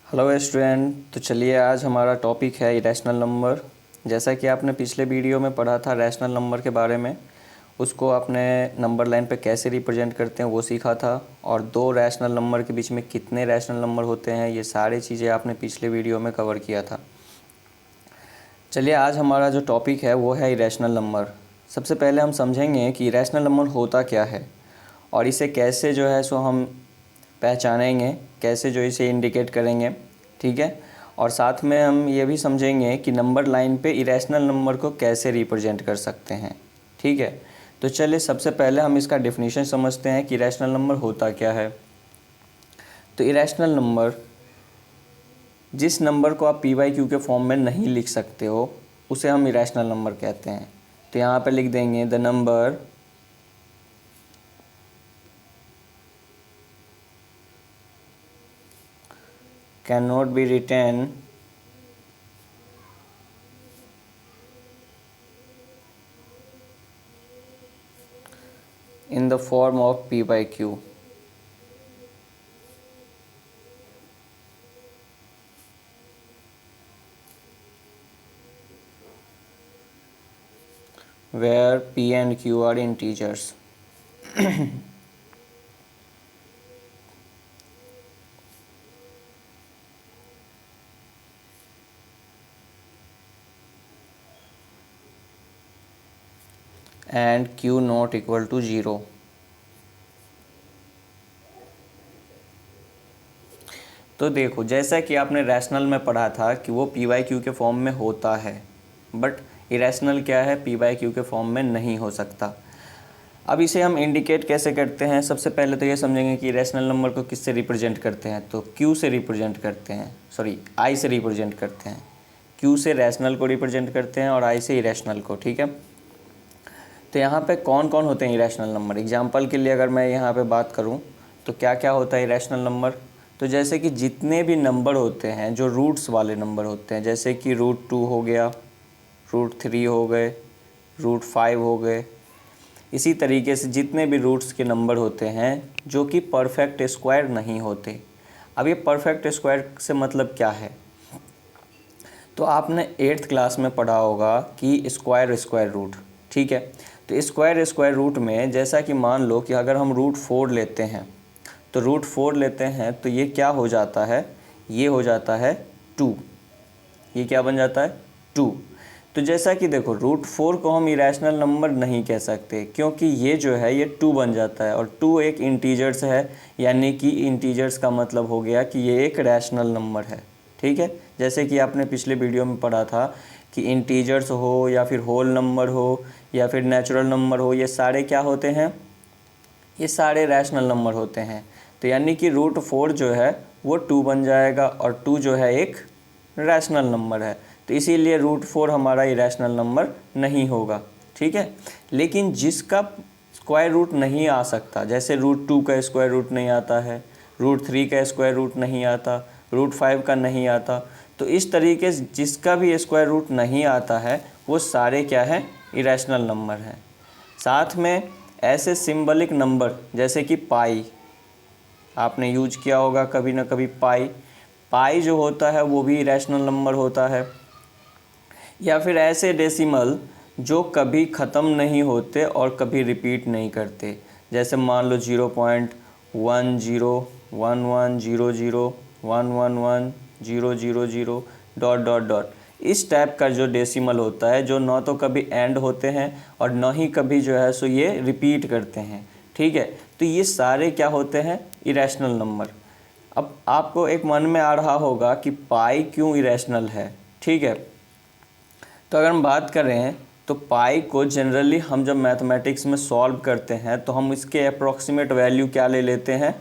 Hello student. तो चलिए आज हमारा टॉपिक है इरेशनल नंबर। जैसा कि आपने पिछले वीडियो में पढ़ा था रैशनल नंबर के बारे में, उसको आपने नंबर लाइन पे कैसे रिप्रेजेंट करते हैं वो सीखा था, और दो रैशनल नंबर के बीच में कितने रैशनल नंबर होते हैं ये सारी चीज़ें आपने पिछले वीडियो में कवर किया था। चलिए आज हमारा जो टॉपिक है वो है इरेशनल नंबर। सबसे पहले हम समझेंगे कि इरेशनल नंबर होता क्या है और इसे कैसे जो है सो हम पहचानेंगे, कैसे जो इसे इंडिकेट करेंगे, ठीक है। और साथ में हम ये भी समझेंगे कि नंबर लाइन पे इरेशनल नंबर को कैसे रिप्रेजेंट कर सकते हैं, ठीक है। तो चलिए सबसे पहले हम इसका डेफिनेशन समझते हैं कि इरेशनल नंबर होता क्या है। तो इरेशनल नंबर, जिस नंबर को आप p/q के फॉर्म में नहीं लिख सकते हो उसे हम इरेशनल नंबर कहते हैं। तो यहाँ पे लिख देंगे the number cannot be written in the form of p/q. where p and q are integers. and q not equal to 0. तो देखो, जैसा कि आपने रैशनल में पढ़ा था कि वो p/q के फॉर्म में होता है, बट इरेशनल क्या है, p/q के फॉर्म में नहीं हो सकता। अब इसे हम इंडिकेट कैसे करते हैं। सबसे पहले तो ये समझेंगे कि इरेशनल नंबर को किससे रिप्रेजेंट करते हैं। तो q से रिप्रेजेंट करते हैं, i से रिप्रेजेंट करते हैं। q से रैशनल को रिप्रेजेंट करते हैं और i से इरेशनल को, ठीक है। तो यहाँ पे कौन कौन होते हैं इरेशनल नंबर। एग्जाम्पल के लिए अगर मैं यहाँ पे बात करूँ तो क्या क्या होता है इरेशनल नंबर। तो जैसे कि जितने भी नंबर होते हैं जो रूट्स वाले नंबर होते हैं, जैसे कि √2 हो गया, √3 हो गए, √5 हो गए, इसी तरीके से जितने भी रूट्स के नंबर होते हैं जो कि परफेक्ट स्क्वायर नहीं होते। अब ये परफेक्ट स्क्वायर से मतलब क्या है। तो आपने 8th क्लास में पढ़ा होगा कि स्क्वायर रूट, ठीक है। तो स्क्वायर रूट में जैसा कि मान लो कि अगर हम √4 लेते हैं तो √4 लेते हैं तो ये क्या हो जाता है, ये हो जाता है 2। ये क्या बन जाता है 2। तो जैसा कि देखो √4 को हम इरेशनल नंबर नहीं कह सकते क्योंकि ये जो है ये 2 बन जाता है, और 2 एक इंटीजर्स है, यानी कि इंटीजर्स का मतलब हो गया कि ये एक रैशनल नंबर है, ठीक है। जैसे कि आपने पिछले वीडियो में पढ़ा था कि इंटीजर्स हो या फिर होल नंबर हो या फिर नेचुरल नंबर हो, ये सारे क्या होते हैं, ये सारे रैशनल नंबर होते हैं। तो यानी कि √4 जो है वो 2 बन जाएगा और 2 जो है एक रैशनल नंबर है, तो इसीलिए √4 हमारा इरेशनल नंबर नहीं होगा, ठीक है। लेकिन जिसका स्क्वायर रूट नहीं आ सकता, जैसे √2 का स्क्वायर रूट नहीं आता है, √3 का स्क्वायर रूट नहीं आता, √5 का नहीं आता, तो इस तरीके से जिसका भी स्क्वायर रूट नहीं आता है वो सारे क्या है, इरेशनल नंबर हैं। साथ में ऐसे सिंबलिक नंबर जैसे कि पाई, आपने यूज किया होगा कभी ना कभी। पाई जो होता है वो भी इरेशनल नंबर होता है। या फिर ऐसे डेसिमल जो कभी ख़त्म नहीं होते और कभी रिपीट नहीं करते, जैसे मान लो 0.101100111000 डॉट। इस टाइप का जो डेसिमल होता है जो न तो कभी एंड होते हैं और न ही कभी जो है सो ये रिपीट करते हैं, ठीक है। तो ये सारे क्या होते हैं, इरेशनल नंबर। अब आपको एक मन में आ रहा होगा कि पाई क्यों इरेशनल है, ठीक है। तो अगर हम बात करें तो पाई को जनरली हम जब मैथमेटिक्स में सॉल्व करते हैं तो हम इसके अप्रॉक्सीमेट वैल्यू क्या ले लेते हैं,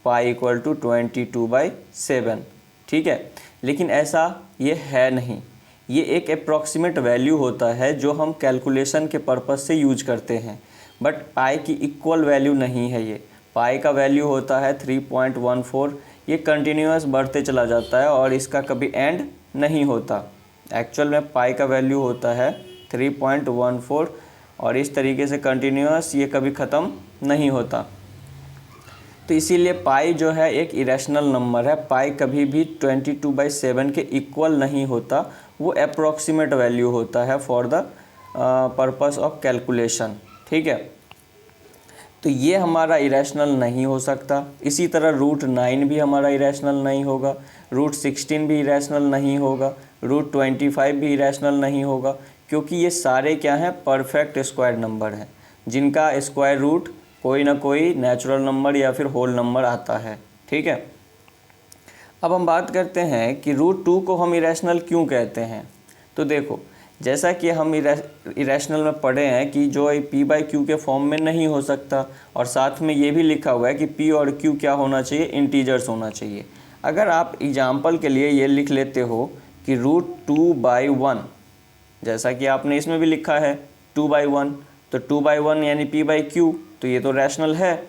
पाई इक्वल टू 22/7, ठीक है। लेकिन ऐसा ये है नहीं, ये एक अप्रॉक्सीमेट वैल्यू होता है जो हम कैलकुलेशन के पर्पस से यूज करते हैं, बट पाई की इक्वल वैल्यू नहीं है। ये पाई का वैल्यू होता है 3.14। ये कंटिन्यूस बढ़ते चला जाता है और इसका कभी एंड नहीं होता। एक्चुअल में पाई का वैल्यू होता है 3.14 और इस तरीके से कंटिन्यूस ये कभी ख़त्म नहीं होता। तो इसीलिए पाई जो है एक इरेशनल नंबर है। पाई कभी भी 22/7 के इक्वल नहीं होता, वो अप्रॉक्सीमेट वैल्यू होता है for the purpose of calculation. ठीक है, तो ये हमारा इरेशनल नहीं हो सकता। इसी तरह √9 भी हमारा इरेशनल नहीं होगा, √16 भी इरेशनल नहीं होगा, √25 भी इरेशनल नहीं होगा, क्योंकि ये सारे क्या हैं, परफेक्ट स्क्वायर नंबर हैं जिनका स्क्वायर रूट कोई ना कोई नेचुरल नंबर या फिर होल नंबर आता है। ठीक है, अब हम बात करते हैं कि √2 को हम इरेशनल क्यों कहते हैं। तो देखो, जैसा कि हम इरेशनल में पढ़े हैं कि जो p/q के फॉर्म में नहीं हो सकता, और साथ में ये भी लिखा हुआ है कि p और q क्या होना चाहिए, इंटीजर्स होना चाहिए। अगर आप एग्जाम्पल के लिए ये लिख लेते हो कि √2/1, जैसा कि आपने इसमें भी लिखा है 2/1, तो 2/1 यानी p/q, तो ये तो रैशनल है।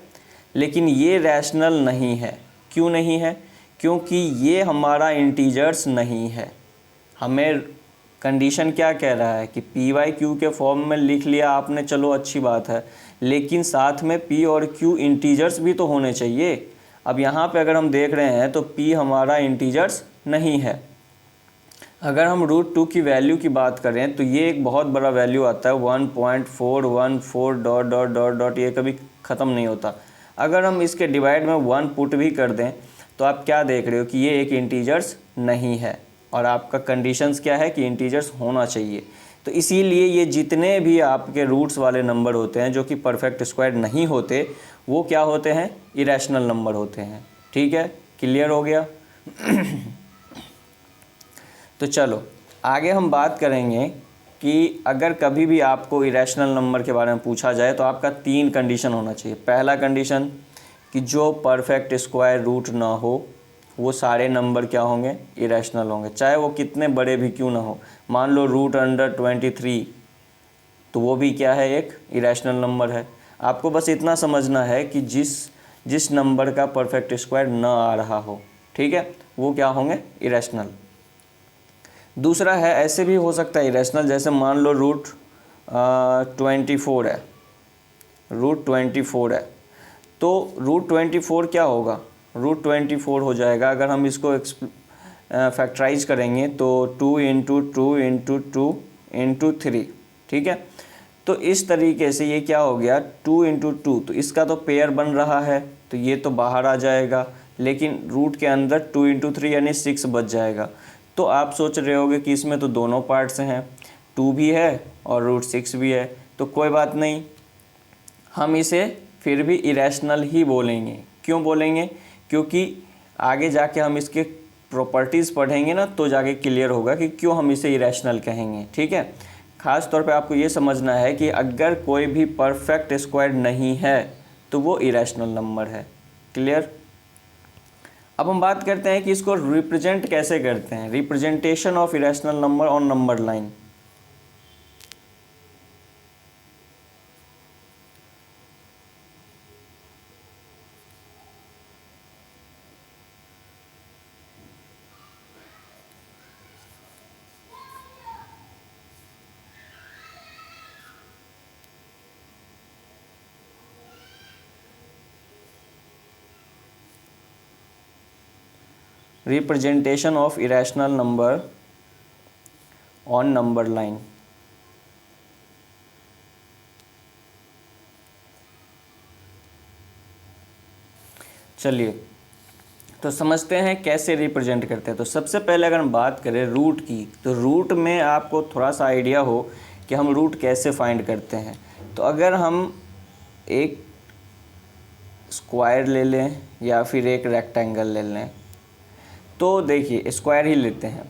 लेकिन ये रैशनल नहीं है। क्यों नहीं है? क्योंकि ये हमारा इंटीजर्स नहीं है। हमें कंडीशन क्या कह रहा है कि p/q के फॉर्म में लिख लिया आपने, चलो अच्छी बात है, लेकिन साथ में p और q इंटीजर्स भी तो होने चाहिए। अब यहाँ पे अगर हम देख रहे हैं तो p हमारा इंटीजर्स नहीं है। अगर हम √2 की वैल्यू की बात करें तो ये एक बहुत बड़ा वैल्यू आता है 1.414 डॉट डॉट डॉट डॉट, ये कभी ख़त्म नहीं होता। अगर हम इसके डिवाइड में 1 पुट भी कर दें तो आप क्या देख रहे हो कि ये एक इंटीजर्स नहीं है, और आपका कंडीशंस क्या है कि इंटीजर्स होना चाहिए। तो इसीलिए ये जितने भी आपके रूट्स वाले नंबर होते हैं जो कि परफेक्ट स्क्वायर नहीं होते, वो क्या होते हैं, इरेशनल नंबर होते हैं। ठीक है, क्लियर हो गया? तो चलो आगे हम बात करेंगे कि अगर कभी भी आपको इरेशनल नंबर के बारे में पूछा जाए तो आपका 3 कंडीशन होना चाहिए। पहला कंडीशन कि जो परफेक्ट स्क्वायर रूट ना हो वो सारे नंबर क्या होंगे, इरेशनल होंगे, चाहे वो कितने बड़े भी क्यों ना हो। मान लो √23, तो वो भी क्या है, एक इरेशनल नंबर है। आपको बस इतना समझना है कि जिस नंबर का परफेक्ट स्क्वायर ना आ रहा हो, ठीक है, वो क्या होंगे, इरेशनल। दूसरा है, ऐसे भी हो सकता है इरेशनल, जैसे मान लो √24 है, √24 है, तो √24 क्या होगा, √24 हो जाएगा। अगर हम इसको फैक्टराइज करेंगे तो 2 × 2 × 2 × 3, ठीक है। तो इस तरीके से ये क्या हो गया, 2 × 2, तो इसका तो पेयर बन रहा है, तो ये तो बाहर आ जाएगा, लेकिन रूट के अंदर 2 × 3 यानी 6 बच जाएगा। तो आप सोच रहे होगे कि इसमें तो दोनों पार्ट्स हैं, 2 भी है और √6 भी है, तो कोई बात नहीं, हम इसे फिर भी इरेशनल ही बोलेंगे। क्यों बोलेंगे? क्योंकि आगे जाके हम इसके प्रॉपर्टीज़ पढ़ेंगे ना, तो जाके क्लियर होगा कि क्यों हम इसे इरेशनल कहेंगे। ठीक है, ख़ास तौर पे आपको ये समझना है कि अगर कोई भी परफेक्ट स्क्वायर नहीं है तो वो इरेशनल नंबर है। क्लियर? अब हम बात करते हैं कि इसको रिप्रेजेंट कैसे करते हैं, representation of irrational number on number line. Representation of irrational number on number line. चलिए तो समझते हैं कैसे रिप्रेजेंट करते हैं। तो सबसे पहले अगर हम बात करें रूट की, तो रूट में आपको थोड़ा सा आइडिया हो कि हम रूट कैसे फाइंड करते हैं। तो अगर हम एक स्क्वायर ले लें या फिर एक रेक्टेंगल ले लें, तो देखिए स्क्वायर ही लेते हैं।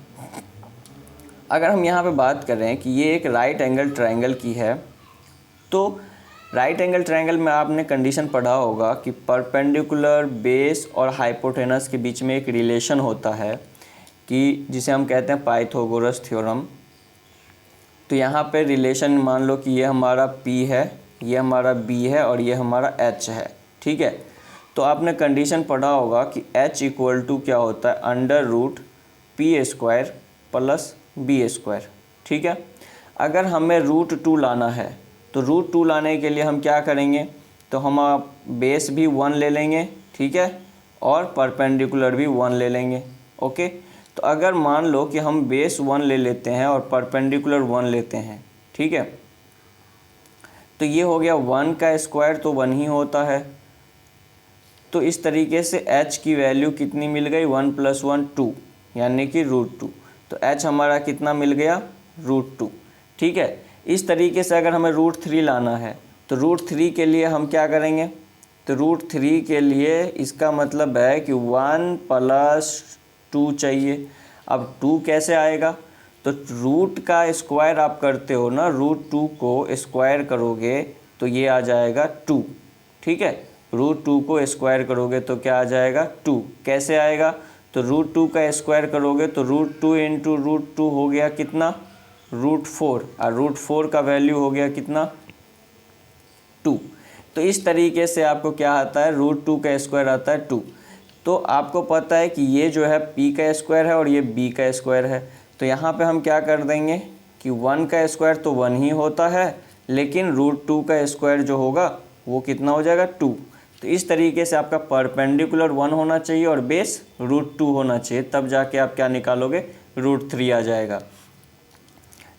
अगर हम यहाँ पे बात करें कि ये एक राइट एंगल ट्रायंगल की है, तो राइट एंगल ट्रायंगल में आपने कंडीशन पढ़ा होगा कि परपेंडिकुलर बेस और हाइपोटेनस के बीच में एक रिलेशन होता है कि जिसे हम कहते हैं पाइथागोरस थ्योरम। तो यहाँ पे रिलेशन मान लो कि ये हमारा P है, ये हमारा B है और ये हमारा H है। ठीक है, तो आपने कंडीशन पढ़ा होगा कि H = क्या होता है, √P² + B²। ठीक है, अगर हमें √2 लाना है तो √2 लाने के लिए हम क्या करेंगे, तो हम बेस भी 1 ले लेंगे, ठीक है, और परपेंडिकुलर भी 1 ले लेंगे। ओके, तो अगर मान लो कि हम बेस 1 ले लेते हैं और परपेंडिकुलर 1 लेते हैं, ठीक है, तो ये हो गया 1 का स्क्वायर तो 1 ही होता है। तो इस तरीके से h की वैल्यू कितनी मिल गई, 1 + 1 2, यानी कि √2। तो h हमारा कितना मिल गया, √2। ठीक है, इस तरीके से अगर हमें √3 लाना है तो √3 के लिए हम क्या करेंगे, तो √3 के लिए इसका मतलब है कि 1 + 2 चाहिए। अब 2 कैसे आएगा, तो रूट का स्क्वायर आप करते हो ना, √2 को स्क्वायर करोगे तो ये आ जाएगा 2। ठीक है, √2 को स्क्वायर करोगे तो क्या आ जाएगा, 2। कैसे आएगा, तो √2 का स्क्वायर करोगे तो √2 × √2 हो गया कितना, √4, और √4 का वैल्यू हो गया कितना, 2। तो इस तरीके से आपको क्या आता है, √2 का स्क्वायर आता है 2। तो आपको पता है कि ये जो है p का स्क्वायर है और ये b का स्क्वायर है। तो यहाँ पे हम क्या कर देंगे कि 1 का स्क्वायर तो 1 ही होता है, लेकिन √2 का स्क्वायर जो होगा वो कितना हो जाएगा, 2। तो इस तरीके से आपका परपेंडिकुलर 1 होना चाहिए और बेस √2 होना चाहिए, तब जाके आप क्या निकालोगे, √3 आ जाएगा।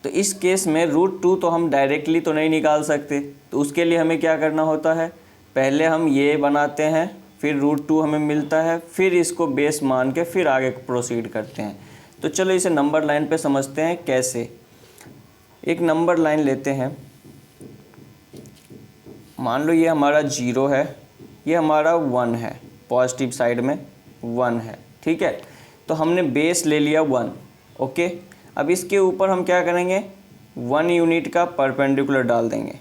तो इस केस में √2 तो हम डायरेक्टली तो नहीं निकाल सकते, तो उसके लिए हमें क्या करना होता है, पहले हम ये बनाते हैं, फिर √2 हमें मिलता है, फिर इसको बेस मान के फिर आगे प्रोसीड करते हैं। तो चलो इसे नंबर लाइन पे समझते हैं कैसे। एक नंबर लाइन लेते हैं, मान लो ये हमारा 0 है, ये हमारा 1 है, पॉजिटिव साइड में 1 है। ठीक है, तो हमने बेस ले लिया 1। ओके, अब इसके ऊपर हम क्या करेंगे, 1 यूनिट का परपेंडिकुलर डाल देंगे।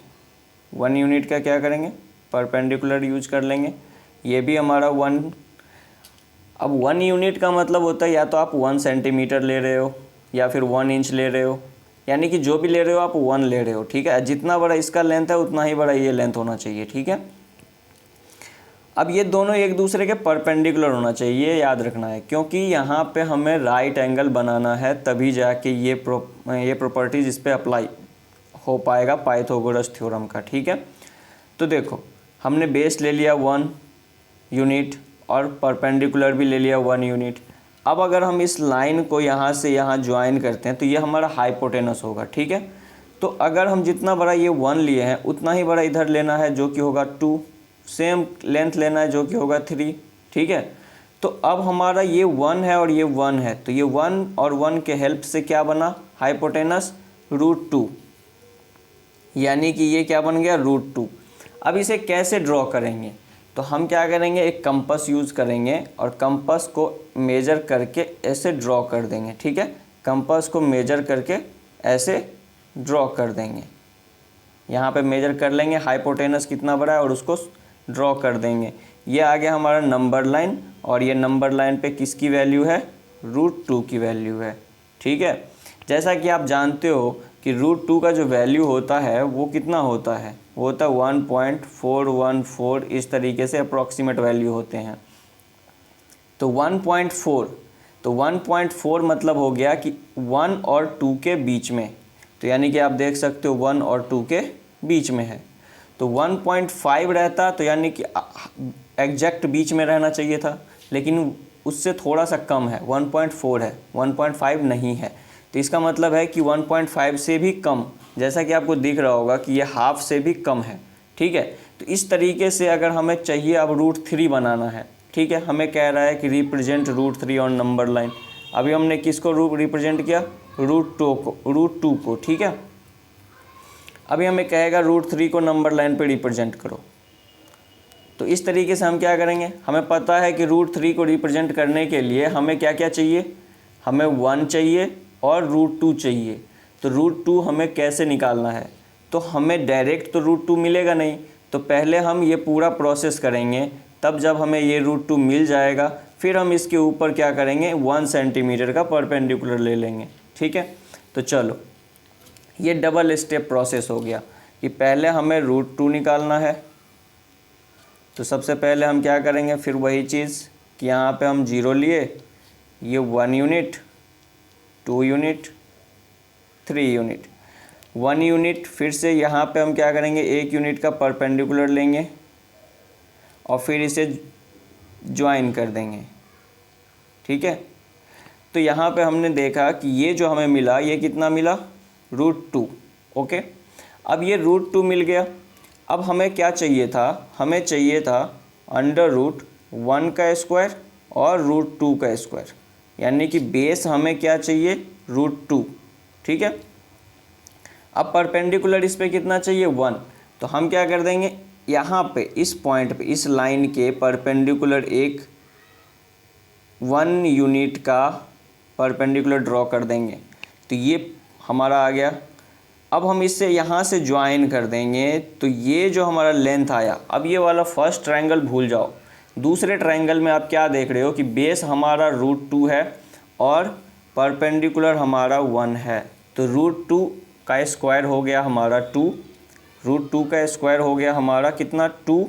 1 यूनिट का क्या करेंगे, परपेंडिकुलर यूज कर लेंगे। ये भी हमारा 1। अब 1 यूनिट का मतलब होता है या तो आप 1 सेंटीमीटर ले रहे हो या फिर 1 इंच ले रहे हो, यानी कि जो भी ले रहे हो आप 1 ले रहे हो। ठीक है, जितना बड़ा इसका लेंथ है उतना ही बड़ा ये लेंथ होना चाहिए। ठीक है, अब ये दोनों एक दूसरे के परपेंडिकुलर होना चाहिए, ये याद रखना है, क्योंकि यहाँ पे हमें राइट एंगल बनाना है, तभी जाके ये प्रॉपर्टीज इस पे अप्लाई हो पाएगा पाइथागोरस थ्योरम का। ठीक है, तो देखो हमने बेस ले लिया 1 यूनिट और परपेंडिकुलर भी ले लिया 1 यूनिट। अब अगर हम इस लाइन को यहाँ से यहाँ ज्वाइन करते हैं तो ये हमारा हाइपोटेनस होगा। ठीक है, तो अगर हम जितना बड़ा ये 1 लिए हैं उतना ही बड़ा इधर लेना है जो कि होगा 2, सेम लेंथ लेना है जो कि होगा 3। ठीक है, तो अब हमारा ये 1 है और ये 1 है, तो ये 1 और 1 के हेल्प से क्या बना, हाइपोटेनस √2, यानी कि ये क्या बन गया, √2। अब इसे कैसे ड्रॉ करेंगे, तो हम क्या करेंगे, एक कंपास यूज़ करेंगे और कंपास को मेजर करके ऐसे ड्रॉ कर देंगे। ठीक है, कंपास को मेजर करके ऐसे ड्रॉ कर देंगे, यहाँ पे मेजर कर लेंगे हाइपोटेनस कितना बड़ा है और उसको ड्रॉ कर देंगे। ये आ गया हमारा नंबर लाइन, और ये नंबर लाइन पे किसकी वैल्यू है, √2 की वैल्यू है। ठीक है, जैसा कि आप जानते हो कि √2 का जो वैल्यू होता है वो कितना होता है, वो होता है 1.414, इस तरीके से अप्रॉक्सीमेट वैल्यू होते हैं। तो 1.4 मतलब हो गया कि 1 और 2 के बीच में, तो यानी कि आप देख सकते हो 1 और 2 के बीच में है। तो 1.5 रहता तो यानी कि एग्जैक्ट बीच में रहना चाहिए था, लेकिन उससे थोड़ा सा कम है, 1.4 है, 1.5 नहीं है। तो इसका मतलब है कि 1.5 से भी कम, जैसा कि आपको दिख रहा होगा कि ये हाफ से भी कम है। ठीक है, तो इस तरीके से अगर हमें चाहिए अब √3 बनाना है। ठीक है, हमें कह रहा है कि रिप्रेजेंट √3 ऑन नंबर लाइन। अभी हमने किसको रिप्रेजेंट किया, √2 को। ठीक है, अभी हमें कहेगा √3 को नंबर लाइन पे रिप्रेजेंट करो। तो इस तरीके से हम क्या करेंगे, हमें पता है कि √3 को रिप्रेजेंट करने के लिए हमें क्या क्या चाहिए, हमें 1 चाहिए और √2 चाहिए। तो √2 हमें कैसे निकालना है, तो हमें डायरेक्ट तो √2 मिलेगा नहीं, तो पहले हम ये पूरा प्रोसेस करेंगे, तब जब हमें ये √2 मिल जाएगा फिर हम इसके ऊपर क्या करेंगे, 1 सेंटीमीटर का परपेंडिकुलर ले लेंगे। ठीक है, तो चलो ये डबल स्टेप प्रोसेस हो गया कि पहले हमें √2 निकालना है। तो सबसे पहले हम क्या करेंगे, फिर वही चीज़ कि यहाँ पे हम 0 लिए, ये 1 यूनिट, 2 यूनिट, 3 यूनिट, 1 यूनिट, फिर से यहाँ पे हम क्या करेंगे, 1 यूनिट का परपेंडिकुलर लेंगे और फिर इसे ज्वाइन कर देंगे, ठीक है। तो यहाँ पे हमने देखा कि ये जो हमें मिला ये कितना मिला, √2, ओके। अब ये √2 मिल गया। अब हमें क्या चाहिए था, हमें चाहिए था √1 का स्क्वायर और √2 का स्क्वायर, यानी कि बेस हमें क्या चाहिए, √2, ठीक है। अब परपेंडिकुलर इस पे कितना चाहिए, 1। तो हम क्या कर देंगे, यहाँ पे इस पॉइंट पे इस लाइन के परपेंडिकुलर एक 1 यूनिट का परपेंडिकुलर ड्रॉ कर देंगे। तो ये हमारा आ गया। अब हम इससे यहाँ से ज्वाइन कर देंगे, तो ये जो हमारा लेंथ आया। अब ये वाला फर्स्ट ट्रायंगल भूल जाओ, दूसरे ट्रायंगल में आप क्या देख रहे हो कि बेस हमारा √2 है और परपेंडिकुलर हमारा 1 है। तो √2 का स्क्वायर हो गया हमारा 2, √2 का स्क्वायर हो गया हमारा कितना, 2,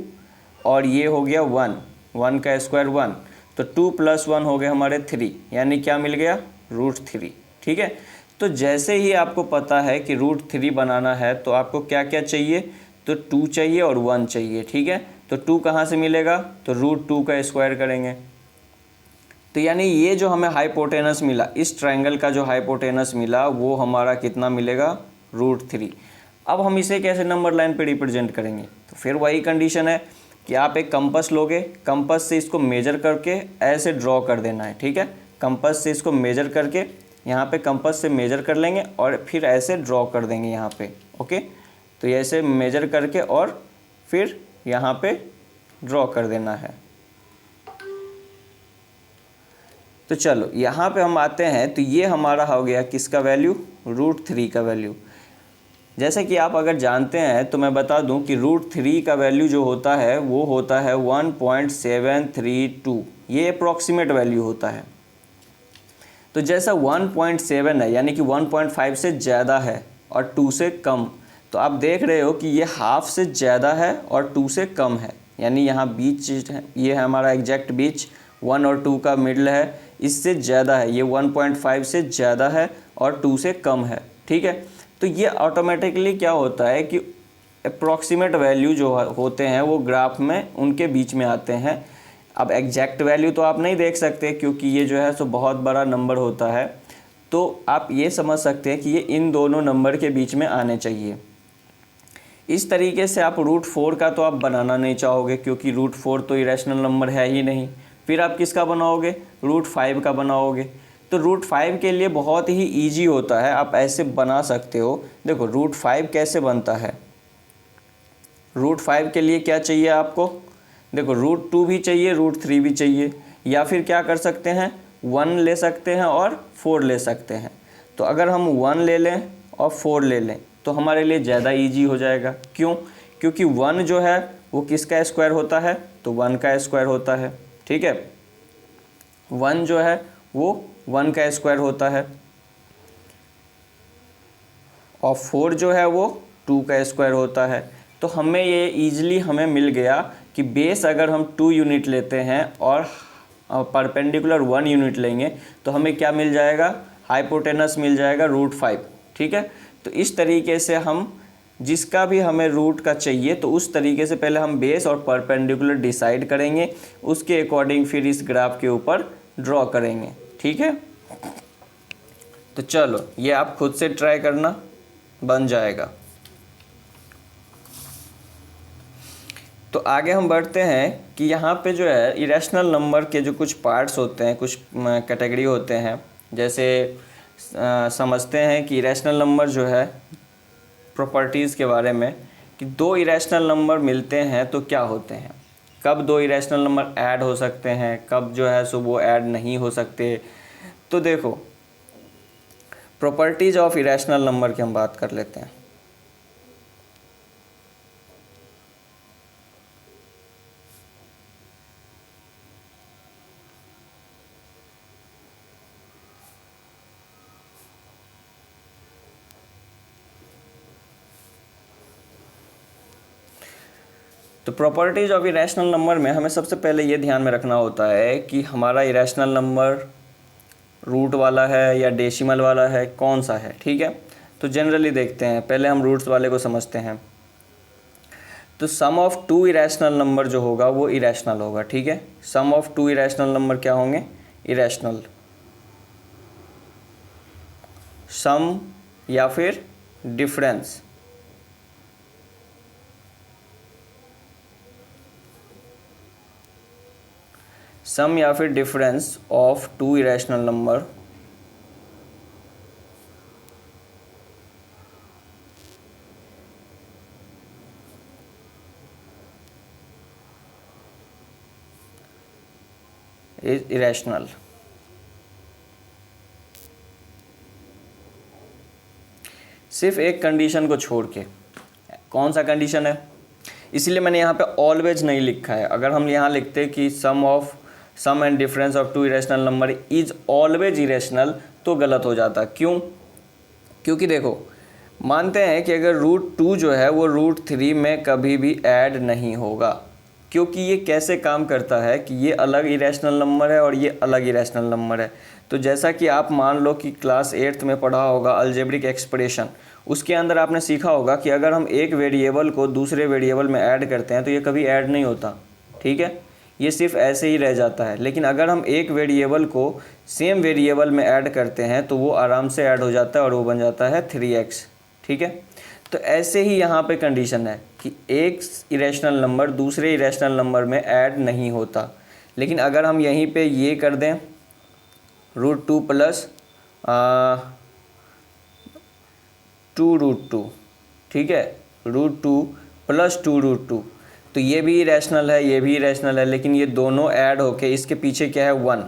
और ये हो गया 1, 1 का स्क्वायर 1, तो 2 + 1 हो गया हमारे 3, यानी क्या मिल गया, √3, ठीक है। तो जैसे ही आपको पता है कि √3 बनाना है तो आपको क्या क्या चाहिए, तो 2 चाहिए और 1 चाहिए, ठीक है। तो 2 कहाँ से मिलेगा, तो √2 का स्क्वायर करेंगे। तो यानी ये जो हमें हाइपोटेनस मिला, इस ट्रायंगल का जो हाइपोटेनस मिला वो हमारा कितना मिलेगा, √3। अब हम इसे कैसे नंबर लाइन पे रिप्रेजेंट करेंगे, तो फिर वही कंडीशन है कि आप एक कंपास लोगे, कंपास से इसको मेजर करके ऐसे ड्रॉ कर देना है, ठीक है। कंपास से इसको मेजर करके यहाँ पे कंपास से मेजर कर लेंगे और फिर ऐसे ड्रॉ कर देंगे यहाँ पे, ओके। तो ऐसे मेजर करके और फिर यहाँ पे ड्रॉ कर देना है। तो चलो यहाँ पे हम आते हैं, तो ये हमारा हो गया किसका वैल्यू, √3 का वैल्यू। जैसे कि आप अगर जानते हैं तो मैं बता दूं कि √3 का वैल्यू जो होता है वो होता है 1.732, ये अप्रॉक्सीमेट वैल्यू होता है। तो जैसा 1.7 है यानी कि 1.5 से ज़्यादा है और 2 से कम, तो आप देख रहे हो कि ये हाफ से ज़्यादा है और 2 से कम है, यानी यहाँ बीच है, ये है हमारा एग्जैक्ट बीच, 1 और 2 का मिडल है, इससे ज़्यादा है, ये 1.5 से ज़्यादा है और 2 से कम है, ठीक है। तो ये ऑटोमेटिकली क्या होता है कि अप्रॉक्सीमेट वैल्यू जो होते हैं वो ग्राफ में उनके बीच में आते हैं। अब एग्जैक्ट वैल्यू तो आप नहीं देख सकते क्योंकि ये जो है सो बहुत बड़ा नंबर होता है, तो आप ये समझ सकते हैं कि ये इन दोनों नंबर के बीच में आने चाहिए। इस तरीके से आप √4 का तो आप बनाना नहीं चाहोगे क्योंकि √4 तो इरेशनल नंबर है ही नहीं। फिर आप किसका बनाओगे, √5 का बनाओगे। तो √5 के लिए बहुत ही ईजी होता है, आप ऐसे बना सकते हो। देखो √5 कैसे बनता है, √5 के लिए क्या चाहिए आपको, देखो √2 भी चाहिए, √3 भी चाहिए, या फिर क्या कर सकते हैं, 1 ले सकते हैं और 4 ले सकते हैं। तो अगर हम 1 ले लें और 4 ले लें तो हमारे लिए ज़्यादा इजी हो जाएगा। क्यों, क्योंकि 1 जो है वो किसका स्क्वायर होता है, तो 1 का स्क्वायर होता है, ठीक है। 1 जो है वो 1 का स्क्वायर होता है और 4 जो है वो 2 का स्क्वायर होता है। तो हमें ये ईजिली हमें मिल गया कि बेस अगर हम 2 यूनिट लेते हैं और परपेंडिकुलर 1 यूनिट लेंगे तो हमें क्या मिल जाएगा, हाइपोटेनस मिल जाएगा √5, ठीक है। तो इस तरीके से हम जिसका भी हमें रूट का चाहिए तो उस तरीके से पहले हम बेस और परपेंडिकुलर डिसाइड करेंगे, उसके अकॉर्डिंग फिर इस ग्राफ के ऊपर ड्रॉ करेंगे, ठीक है। तो चलो ये आप खुद से ट्राई करना, बन जाएगा। तो आगे हम बढ़ते हैं कि यहाँ पे जो है इरेशनल नंबर के जो कुछ पार्ट्स होते हैं, कुछ कैटेगरी होते हैं। जैसे समझते हैं कि इरेशनल नंबर जो है प्रॉपर्टीज़ के बारे में, कि 2 इरेशनल नंबर मिलते हैं तो क्या होते हैं, कब 2 इरेशनल नंबर ऐड हो सकते हैं, कब जो है सो वो ऐड नहीं हो सकते। तो देखो प्रॉपर्टीज़ ऑफ इरेशनल नंबर की हम बात कर लेते हैं। तो प्रॉपर्टीज़ ऑफ इरेशनल नंबर में हमें सबसे पहले ये ध्यान में रखना होता है कि हमारा इरेशनल नंबर रूट वाला है या डेसिमल वाला है, कौन सा है, ठीक है। तो जनरली देखते हैं, पहले हम रूट्स वाले को समझते हैं। तो सम ऑफ टू इरेशनल नंबर जो होगा वो इरेशनल होगा, ठीक है। सम ऑफ टू इरेशनल नंबर क्या होंगे? इरेशनल। सम या फिर डिफरेंस, सम या फिर difference of two irrational number is irrational. सिर्फ एक कंडीशन को छोड़ के। कौन सा कंडीशन है? इसलिए मैंने यहाँ पे ऑलवेज नहीं लिखा है। अगर हम यहाँ लिखते कि sum and difference of two irrational number is always irrational तो गलत हो जाता। क्यों? क्योंकि देखो, मानते हैं कि अगर √2 जो है वो √3 में कभी भी ऐड नहीं होगा, क्योंकि ये कैसे काम करता है कि ये अलग इरेशनल नंबर है और ये अलग इरेशनल नंबर है। तो जैसा कि आप मान लो कि क्लास 8th में पढ़ा होगा अलजेब्रिक एक्सप्रेशन, उसके अंदर आपने सीखा होगा कि अगर हम एक वेरिएबल को दूसरे वेरिएबल में ऐड करते हैं तो ये कभी ऐड नहीं होता, ठीक है, ये सिर्फ ऐसे ही रह जाता है। लेकिन अगर हम एक वेरिएबल को सेम वेरिएबल में ऐड करते हैं तो वो आराम से ऐड हो जाता है और वो बन जाता है 3x, ठीक है। तो ऐसे ही यहाँ पे कंडीशन है कि एक इरेशनल नंबर दूसरे इरेशनल नंबर में ऐड नहीं होता। लेकिन अगर हम यहीं पे ये कर दें √2 प्लस 2√2, ठीक है, √2 प्लस 2√2, तो ये भी इरेशनल है, ये भी इरेशनल है, लेकिन ये दोनों ऐड होके इसके पीछे क्या है 1,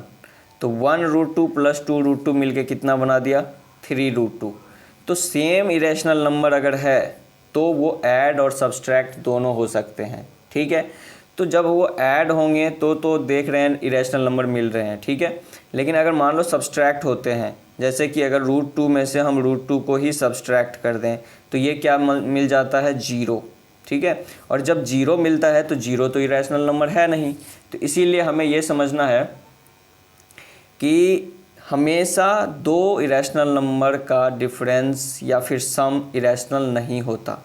तो 1√2 प्लस 2√2 मिलके कितना बना दिया 3√2। तो सेम इरेशनल नंबर अगर है तो वो ऐड और सब्सट्रैक्ट दोनों हो सकते हैं, ठीक है। तो जब वो ऐड होंगे तो देख रहे हैं इरेशनल नंबर मिल रहे हैं, ठीक है। लेकिन अगर मान लो सब्सट्रैक्ट होते हैं, जैसे कि अगर √2 में से हम √2 को ही सब्सट्रैक्ट कर दें तो ये क्या मिल जाता है 0, ठीक है। और जब 0 मिलता है तो 0 तो इरेशनल नंबर है नहीं। तो इसीलिए हमें ये समझना है कि हमेशा दो इरेशनल नंबर का डिफरेंस या फिर सम इरेशनल नहीं होता,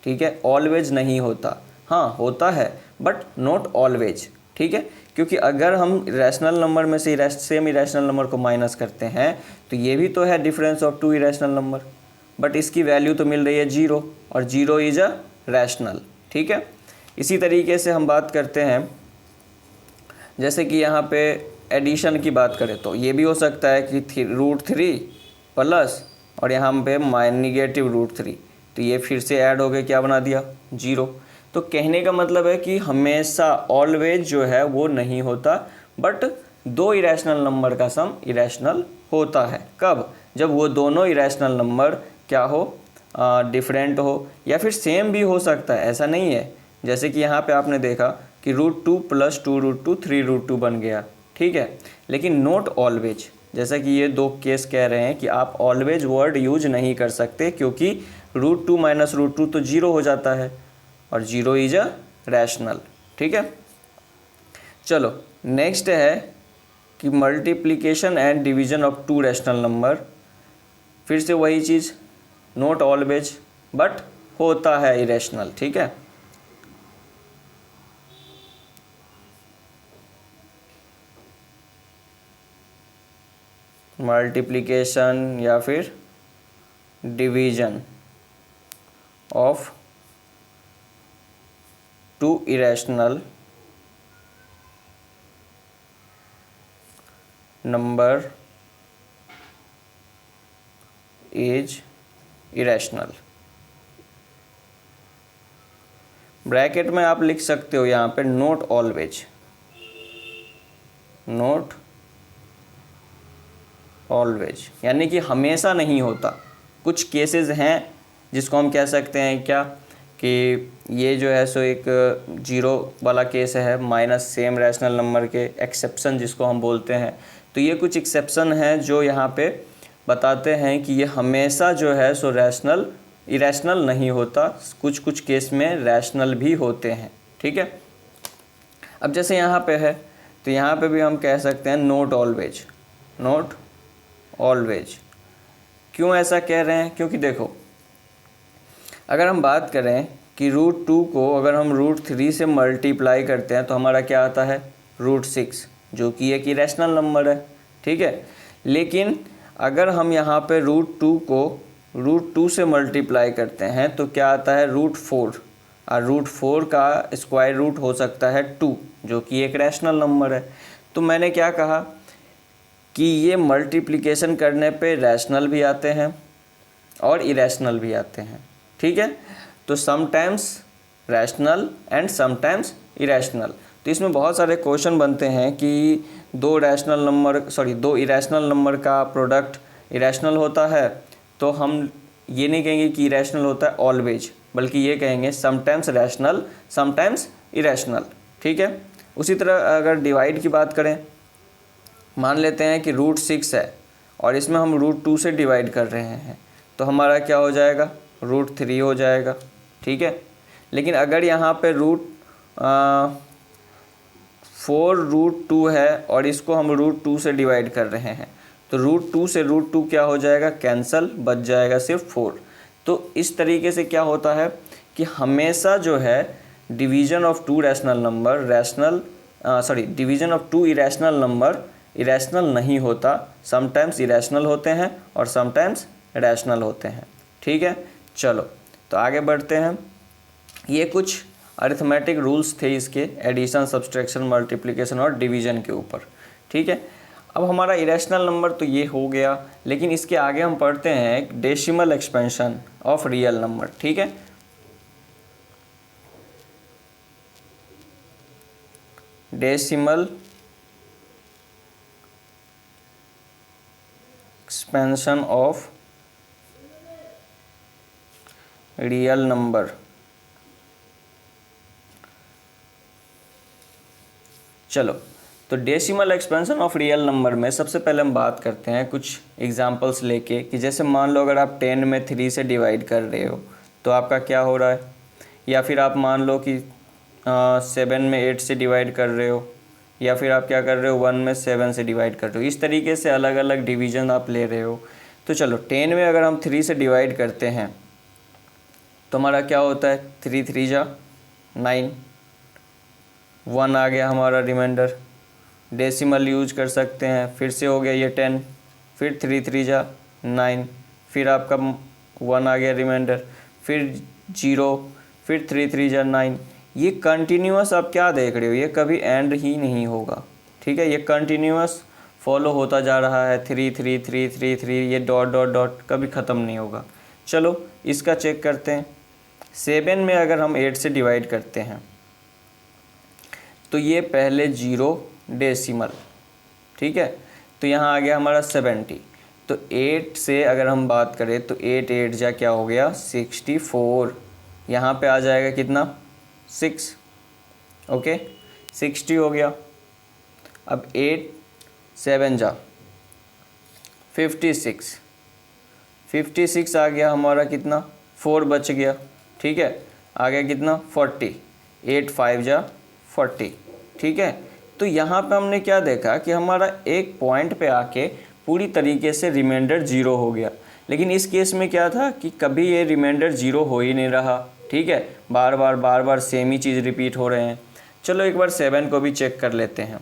ठीक है, ऑलवेज नहीं होता। हाँ होता है बट नॉट ऑलवेज, ठीक है। क्योंकि अगर हम इरेशनल नंबर में से सेम इरेशनल नंबर को माइनस करते हैं तो ये भी तो है difference of two irrational number, but इसकी वैल्यू तो मिल रही है 0 और 0 इज अ रैशनल, ठीक है। इसी तरीके से हम बात करते हैं, जैसे कि यहाँ पे एडिशन की बात करें तो ये भी हो सकता है कि √3 प्लस और यहाँ पे -√3, तो ये फिर से ऐड हो गए, क्या बना दिया 0। तो कहने का मतलब है कि हमेशा ऑलवेज जो है वो नहीं होता, बट दो इरेशनल नंबर का सम इरेशनल होता है। कब? जब वो दोनों इरेशनल नंबर क्या हो, डिफरेंट हो, या फिर सेम भी हो सकता है, ऐसा नहीं है। जैसे कि यहाँ पे आपने देखा कि √2 प्लस 2√2 3√2 बन गया, ठीक है, लेकिन नॉट ऑलवेज। जैसा कि ये दो केस कह रहे हैं कि आप ऑलवेज वर्ड यूज नहीं कर सकते, क्योंकि √2 माइनस √2 तो 0 हो जाता है और 0 इज अ रैशनल, ठीक है। चलो नेक्स्ट है कि multiplication and division of to rational number. फिर से वही चीज़, नॉट ऑलवेज बट होता है इरेशनल, ठीक है। मल्टीप्लिकेशन या फिर division of two irrational number is irrational. Bracket में आप लिख सकते हो यहाँ पे नॉट ऑलवेज, नॉट ऑलवेज यानी कि हमेशा नहीं होता। कुछ केसेस हैं जिसको हम कह सकते हैं क्या कि ये जो है सो एक 0 वाला केस है, माइनस सेम रैशनल नंबर के एक्सेप्शन जिसको हम बोलते हैं। तो ये कुछ एक्सेप्शन हैं जो यहाँ पे बताते हैं कि ये हमेशा जो है सो इरेशनल नहीं होता, कुछ कुछ केस में रैशनल भी होते हैं, ठीक है। अब जैसे यहाँ पे है तो यहाँ पे भी हम कह सकते हैं नॉट ऑलवेज, नॉट ऑलवेज। क्यों ऐसा कह रहे हैं? क्योंकि देखो, अगर हम बात करें कि √2 को अगर हम √3 से मल्टीप्लाई करते हैं तो हमारा क्या आता है √6, जो कि एक इरेशनल नंबर है, ठीक है। लेकिन अगर हम यहाँ पे √2 को √2 से मल्टीप्लाई करते हैं तो क्या आता है √4, और √4 का स्क्वायर रूट हो सकता है 2, जो कि एक रैशनल नंबर है। तो मैंने क्या कहा कि ये मल्टीप्लिकेशन करने पे रैशनल भी आते हैं और इरेशनल भी आते हैं, ठीक है। तो sometimes rational and sometimes irrational. तो इसमें बहुत सारे क्वेश्चन बनते हैं कि दो इरेशनल नंबर का प्रोडक्ट इरेशनल होता है, तो हम ये नहीं कहेंगे कि इरेशनल होता है ऑलवेज, बल्कि ये कहेंगे समटाइम्स रैशनल समटाइम्स इरेशनल, ठीक है। उसी तरह अगर डिवाइड की बात करें, मान लेते हैं कि √6 है और इसमें हम √2 से डिवाइड कर रहे हैं, तो हमारा क्या हो जाएगा √3 हो जाएगा, ठीक है। लेकिन अगर यहाँ पे √4 है और इसको हम √2 से डिवाइड कर रहे हैं, तो √2 से √2 क्या हो जाएगा कैंसल, बच जाएगा सिर्फ 4। तो इस तरीके से क्या होता है कि हमेशा जो है division of two irrational number irrational नहीं होता, समटाइम्स इरेशनल होते हैं और समटाइम्स रैशनल होते हैं, ठीक है। चलो तो आगे बढ़ते हैं। ये कुछ अरिथमेटिक रूल्स थे इसके, एडिशन, सब्सट्रैक्शन, मल्टीप्लिकेशन और डिवीज़न के ऊपर, ठीक है। अब हमारा इरेशनल नंबर तो ये हो गया, लेकिन इसके आगे हम पढ़ते हैं decimal expansion of real number, ठीक है। Decimal expansion of real number. चलो तो decimal expansion of real number में सबसे पहले हम बात करते हैं कुछ एग्जांपल्स लेके, कि जैसे मान लो अगर आप 10 में 3 से डिवाइड कर रहे हो तो आपका क्या हो रहा है, या फिर आप मान लो कि 7 में 8 से डिवाइड कर रहे हो, या फिर आप क्या कर रहे हो 1 में 7 से डिवाइड कर रहे हो। इस तरीके से अलग अलग डिवीज़न आप ले रहे हो। तो चलो 10 में अगर हम 3 से डिवाइड करते हैं तो हमारा क्या होता है 3 3 जा 9, 1 आ गया हमारा रिमाइंडर। डेसिमल यूज कर सकते हैं, फिर से हो गया ये 10, फिर 3 3 जा 9, फिर आपका 1 आ गया रिमाइंडर, फिर 0, फिर 3 3 जा 9। ये कंटिन्यूअस आप क्या देख रहे हो, ये कभी एंड ही नहीं होगा, ठीक है। ये कंटिन्यूअस फॉलो होता जा रहा है, 3 3 3 3 3, ये डॉट डॉट डॉट कभी ख़त्म नहीं होगा। चलो इसका चेक करते हैं। 7 में अगर हम 8 से डिवाइड करते हैं तो ये पहले 0 डेसिमल, ठीक है। तो यहाँ आ गया हमारा 70। तो 8 से अगर हम बात करें तो 8 8 जा क्या हो गया 64, यहाँ पे आ जाएगा कितना 6, ओके 60 हो गया। अब 8 7 जा 56, 56 आ गया हमारा कितना 4 बच गया, ठीक है। आ गया कितना 40, 8 5 जा 40, ठीक है। तो यहाँ पे हमने क्या देखा कि हमारा एक पॉइंट पे आके पूरी तरीके से रिमाइंडर 0 हो गया। लेकिन इस केस में क्या था कि कभी ये रिमाइंडर 0 हो ही नहीं रहा, ठीक है। बार बार सेम ही चीज़ रिपीट हो रहे हैं। चलो एक बार 7 को भी चेक कर लेते हैं।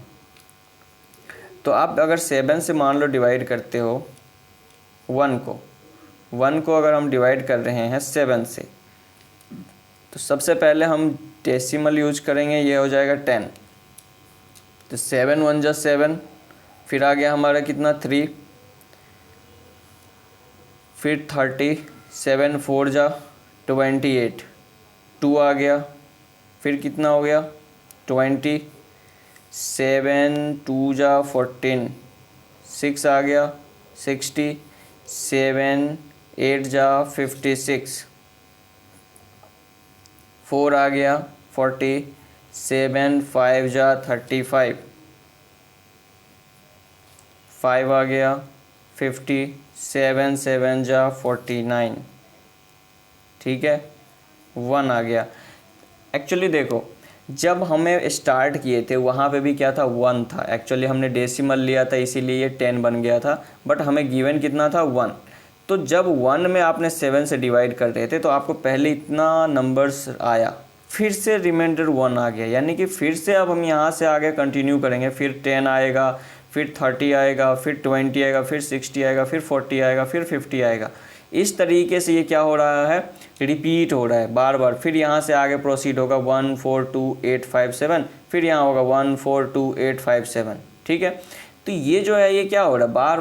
तो आप अगर 7 से मान लो डिवाइड करते हो 1 को अगर हम डिवाइड कर रहे हैं 7 से, तो सबसे पहले हम डेसिमल यूज करेंगे, ये हो जाएगा 10। तो 7 1 जा 7, फिर आ गया हमारा कितना 3, फिर 30, 7 4 जा 28, 2 आ गया, फिर कितना हो गया 20, 7 2 जा 14, 6 आ गया 60, 7 8 जा 56, 4 आ गया 40, 7 5 जा 35, 5 आ गया 50, 7 7 जा 49, ठीक है। 1 आ गया। एक्चुअली देखो जब हमें स्टार्ट किए थे वहाँ पे भी क्या था 1 था। एक्चुअली हमने डेसिमल लिया था इसीलिए ये 10 बन गया था, बट हमें गिवन कितना था 1। तो जब 1 में आपने 7 से डिवाइड कर रहे थे तो आपको पहले इतना नंबर्स आया, फिर से रिमाइंडर 1 आ गया, यानी कि फिर से अब हम यहाँ से आगे कंटिन्यू करेंगे, फिर 10 आएगा, फिर 30 आएगा, फिर 20 आएगा, फिर 60 आएगा, फिर 40 आएगा, फिर 50 आएगा। इस तरीके से ये क्या हो रहा है, रिपीट हो रहा है बार बार। फिर यहाँ से आगे प्रोसीड होगा 1 4 2 8 5 7, फिर यहाँ होगा 1 4 2 8 5 7, ठीक है। तो ये जो है ये क्या हो रहा है, बार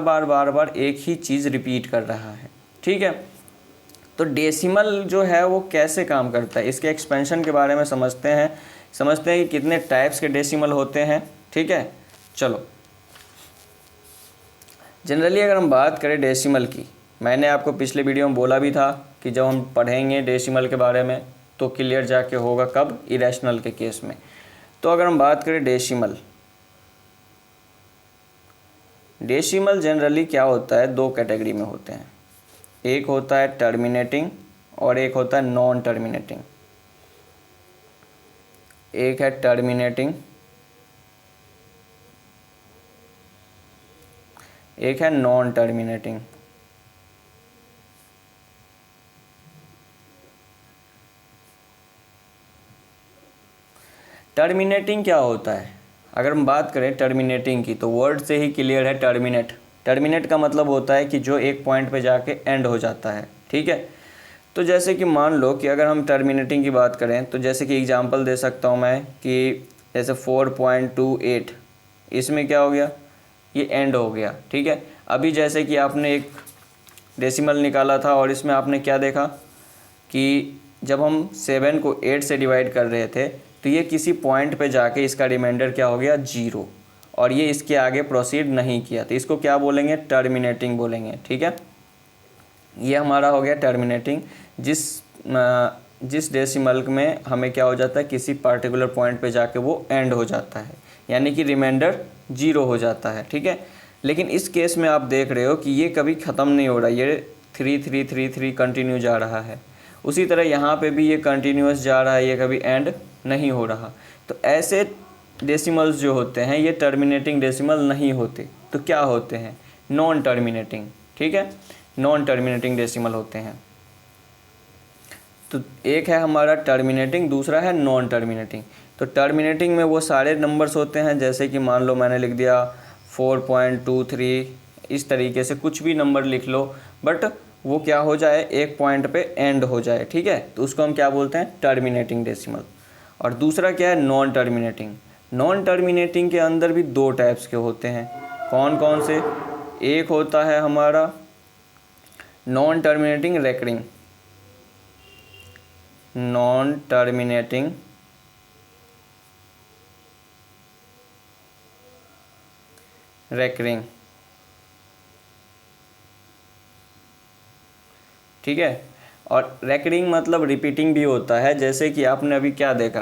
बार एक ही चीज़ रिपीट कर रहा है, ठीक है। तो डेसिमल जो है वो कैसे काम करता है, इसके एक्सपेंशन के बारे में समझते हैं कि कितने टाइप्स के डेसिमल होते हैं, ठीक है। चलो, जनरली अगर हम बात करें डेसिमल की, मैंने आपको पिछले वीडियो में बोला भी था कि जब हम पढ़ेंगे डेसिमल के बारे में तो क्लियर जाके होगा, कब, इरेशनल के केस में। तो अगर हम बात करें डेसिमल जनरली क्या होता है, दो कैटेगरी में होते हैं, एक होता है टर्मिनेटिंग और एक होता है नॉन टर्मिनेटिंग। एक है टर्मिनेटिंग, एक है नॉन टर्मिनेटिंग। टर्मिनेटिंग क्या होता है, अगर हम बात करें टर्मिनेटिंग की तो वर्ड से ही क्लियर है, टर्मिनेट का मतलब होता है कि जो एक पॉइंट पे जाके एंड हो जाता है, ठीक है। तो जैसे कि मान लो कि अगर हम टर्मिनेटिंग की बात करें तो जैसे कि एग्जांपल दे सकता हूँ मैं कि जैसे 4.28, इसमें क्या हो गया, ये एंड हो गया, ठीक है। अभी जैसे कि आपने एक डेसिमल निकाला था और इसमें आपने क्या देखा कि जब हम 7 को 8 से डिवाइड कर रहे थे तो ये किसी पॉइंट पे जाके इसका रिमाइंडर क्या हो गया, 0, और ये इसके आगे प्रोसीड नहीं किया, तो इसको क्या बोलेंगे, टर्मिनेटिंग बोलेंगे, ठीक है। ये हमारा हो गया टर्मिनेटिंग, जिस डेसिमल में हमें क्या हो जाता है, किसी पर्टिकुलर पॉइंट पे जाके वो एंड हो जाता है, यानी कि रिमाइंडर 0 हो जाता है, ठीक है। लेकिन इस केस में आप देख रहे हो कि ये कभी ख़त्म नहीं हो रहा, ये 3 3 3 3 कंटिन्यू जा रहा है। उसी तरह यहाँ पे भी ये कंटिन्यूस जा रहा है, ये कभी एंड नहीं हो रहा। तो ऐसे डेसिमल्स जो होते हैं ये टर्मिनेटिंग डेसिमल नहीं होते, तो क्या होते हैं, नॉन टर्मिनेटिंग, ठीक है, नॉन टर्मिनेटिंग डेसिमल होते हैं। तो एक है हमारा टर्मिनेटिंग, दूसरा है नॉन टर्मिनेटिंग। तो टर्मिनेटिंग में वो सारे नंबर्स होते हैं, जैसे कि मान लो मैंने लिख दिया 4.23, इस तरीके से कुछ भी नंबर लिख लो, बट वो क्या हो जाए, एक पॉइंट पे एंड हो जाए, ठीक है। तो उसको हम क्या बोलते हैं, टर्मिनेटिंग डेसिमल। और दूसरा क्या है, नॉन टर्मिनेटिंग। नॉन टर्मिनेटिंग के अंदर भी दो टाइप्स के होते हैं, कौन कौन से, एक होता है हमारा non terminating recurring, non terminating recurring, ठीक है। और रेकरिंग मतलब रिपीटिंग भी होता है, जैसे कि आपने अभी क्या देखा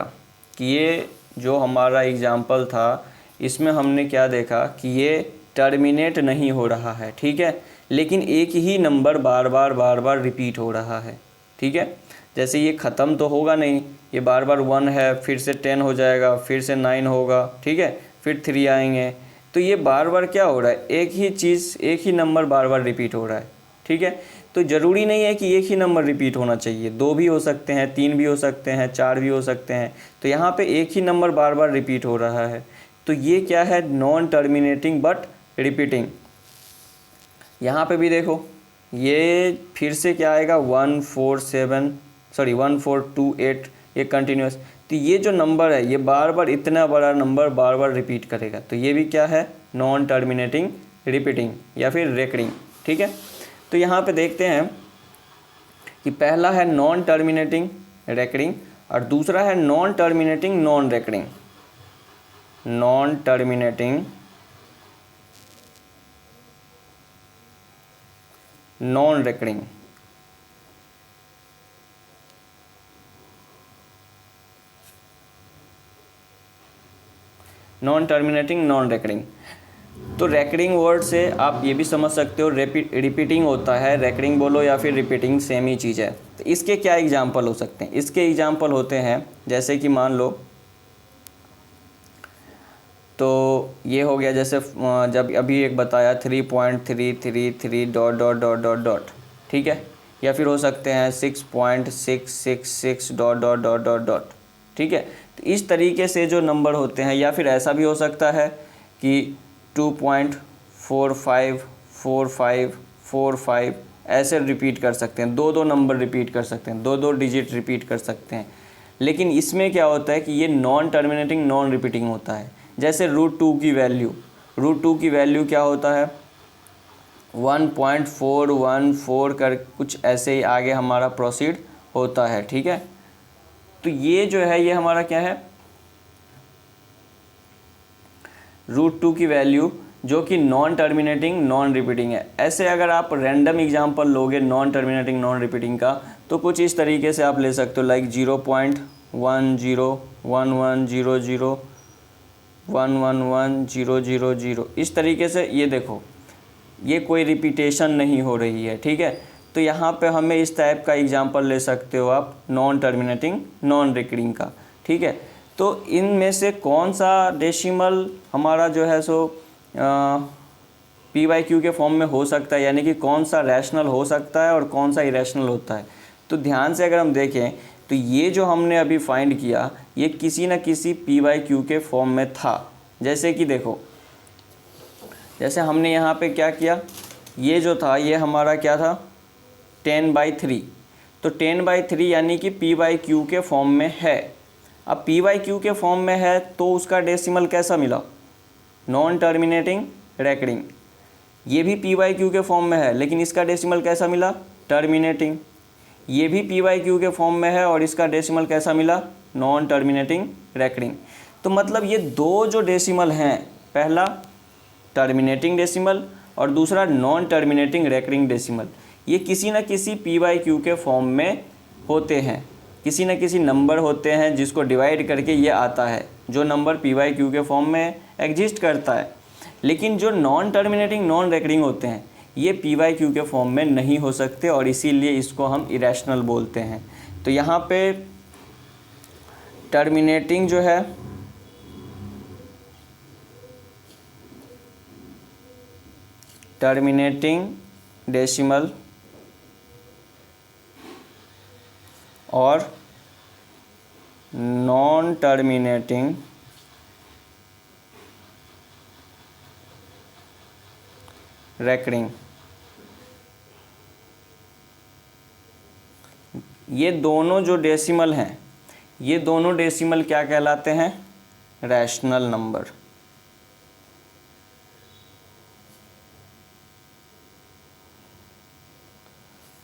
कि ये जो हमारा एग्जाम्पल था इसमें हमने क्या देखा कि ये टर्मिनेट नहीं हो रहा है, ठीक है, लेकिन एक ही नंबर बार बार रिपीट हो रहा है, ठीक है। जैसे ये ख़त्म तो होगा नहीं, ये बार 1 है, फिर से 10 हो जाएगा, फिर से 9 होगा, ठीक है, फिर 3 आएंगे। तो ये बार क्या हो रहा है, एक ही चीज़, एक ही नंबर बार रिपीट हो रहा है, ठीक है। तो ज़रूरी नहीं है कि एक ही नंबर रिपीट होना चाहिए, 2 भी हो सकते हैं, 3 भी हो सकते हैं, 4 भी हो सकते हैं। तो यहाँ पे एक ही नंबर बार रिपीट हो रहा है, तो ये क्या है, नॉन टर्मिनेटिंग बट रिपीटिंग। यहाँ पे भी देखो, ये फिर से क्या आएगा, 1428, ये कंटिन्यूस। तो ये जो नंबर है ये बार इतना बड़ा नंबर बार रिपीट करेगा, तो ये भी क्या है, नॉन टर्मिनेटिंग रिपीटिंग या फिर रेकरिंग, ठीक है। तो यहाँ पे देखते हैं कि पहला है नॉन टर्मिनेटिंग रेकरिंग और दूसरा है non terminating non recurring, non terminating non recurring. Non terminating non recurring. तो रेकरिंग वर्ड से आप ये भी समझ सकते हो रिपीटिंग होता है, रेकरिंग बोलो या फिर रिपीटिंग सेम ही चीज़ है। तो इसके क्या एग्जाम्पल हो सकते हैं, इसके एग्जाम्पल होते हैं जैसे कि मान लो, तो ये हो गया जैसे जब अभी एक बताया 3.333 ... ठीक है, या फिर हो सकते हैं 6.666 dot dot dot dot dot, ठीक है। तो इस तरीके से जो नंबर होते हैं, या फिर ऐसा भी हो सकता है कि 2.454545 ऐसे रिपीट कर सकते हैं, दो दो नंबर रिपीट कर सकते हैं, दो दो डिजिट रिपीट कर सकते हैं। लेकिन इसमें क्या होता है कि ये नॉन टर्मिनेटिंग नॉन रिपीटिंग होता है। जैसे √2 की वैल्यू क्या होता है 1.414 कर कुछ ऐसे ही आगे हमारा प्रोसीड होता है, ठीक है। तो ये जो है ये हमारा क्या है √2 की वैल्यू जो कि नॉन टर्मिनेटिंग नॉन रिपीटिंग है। ऐसे अगर आप रैंडम एग्जांपल लोगे नॉन टर्मिनेटिंग नॉन रिपीटिंग का तो कुछ इस तरीके से आप ले सकते हो, लाइक 0.101100111000 इस तरीके से। ये देखो ये कोई रिपीटेशन नहीं हो रही है, ठीक है। तो यहाँ पे हमें इस टाइप का एग्जांपल ले सकते हो आप नॉन टर्मिनेटिंग नॉन रिकरिंग का, ठीक है। तो इनमें से कौन सा डेसिमल हमारा जो है सो PYQ के फॉर्म में हो सकता है, यानी कि कौन सा रैशनल हो सकता है और कौन सा इरेशनल होता है। तो ध्यान से अगर हम देखें तो ये जो हमने अभी फाइंड किया ये किसी न किसी PYQ के फॉर्म में था। जैसे कि देखो, जैसे हमने यहाँ पे क्या किया, ये जो था ये हमारा क्या था 10/3। तो 10/3 यानी कि PYQ के फॉर्म में है। अब PYQ के फॉर्म में है तो उसका डेसिमल कैसा मिला, नॉन टर्मिनेटिंग रेकरिंग। ये भी PYQ के फॉर्म में है लेकिन इसका डेसिमल कैसा मिला, टर्मिनेटिंग। ये भी PYQ के फॉर्म में है और इसका डेसिमल कैसा मिला, नॉन टर्मिनेटिंग रेकरिंग। तो मतलब ये दो जो डेसिमल हैं, पहला टर्मिनेटिंग डेसिमल और दूसरा नॉन टर्मिनेटिंग रेकरिंग डेसिमल, ये किसी न किसी PYQ के फॉर्म में होते हैं। किसी न किसी नंबर होते हैं जिसको डिवाइड करके ये आता है, जो नंबर PYQ के फॉर्म में एग्जिस्ट करता है। लेकिन जो नॉन टर्मिनेटिंग नॉन रेकरिंग होते हैं ये PYQ के फॉर्म में नहीं हो सकते और इसीलिए इसको हम इरेशनल बोलते हैं। तो यहाँ पे टर्मिनेटिंग जो है टर्मिनेटिंग डेसिमल और नॉन टर्मिनेटिंग रेकरिंग, ये दोनों जो डेसिमल हैं ये दोनों डेसिमल क्या कहलाते हैं, रैशनल नंबर।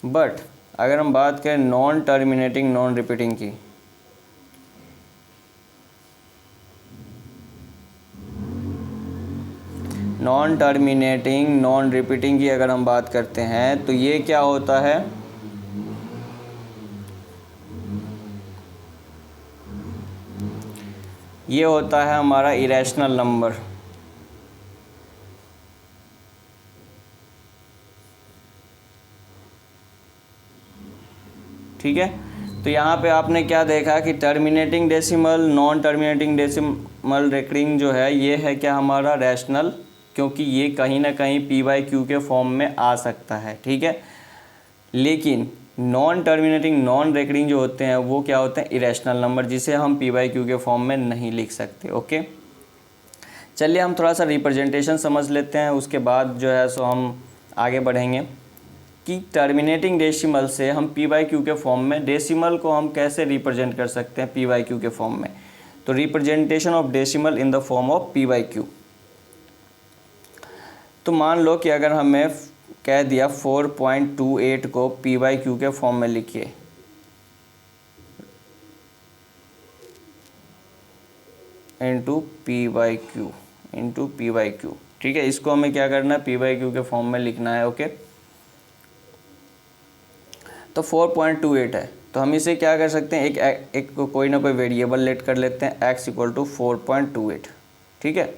बट अगर हम बात करें नॉन टर्मिनेटिंग नॉन रिपीटिंग की, नॉन टर्मिनेटिंग नॉन रिपीटिंग की अगर हम बात करते हैं तो ये क्या होता है, ये होता है हमारा इरेशनल नंबर। ठीक है, तो यहाँ पे आपने क्या देखा कि terminating decimal non terminating decimal recurring जो है ये है क्या हमारा रैशनल, क्योंकि ये कहीं ना कहीं PYQ के फॉर्म में आ सकता है, ठीक है। लेकिन नॉन टर्मिनेटिंग नॉन रेकरिंग जो होते हैं वो क्या होते हैं, इरेशनल नंबर, जिसे हम PYQ के फॉर्म में नहीं लिख सकते। ओके, चलिए हम थोड़ा सा रिप्रेजेंटेशन समझ लेते हैं, उसके बाद जो है सो हम आगे बढ़ेंगे कि टर्मिनेटिंग डेसिमल से हम PYQ के फॉर्म में डेसिमल को हम कैसे रिप्रेजेंट कर सकते हैं PYQ के फॉर्म में। तो representation of decimal in the form of PYQ। तो मान लो कि अगर हमें कह दिया 4.28 को PYQ के फॉर्म में लिखिए, इंटू PYQ, ठीक है। इसको हमें क्या करना है, PYQ के फॉर्म में लिखना है। ओके, तो 4.28 है तो हम इसे क्या कर सकते हैं, एक कोई ना कोई वेरिएबल लेट कर लेते हैं, x = 4.28, ठीक है।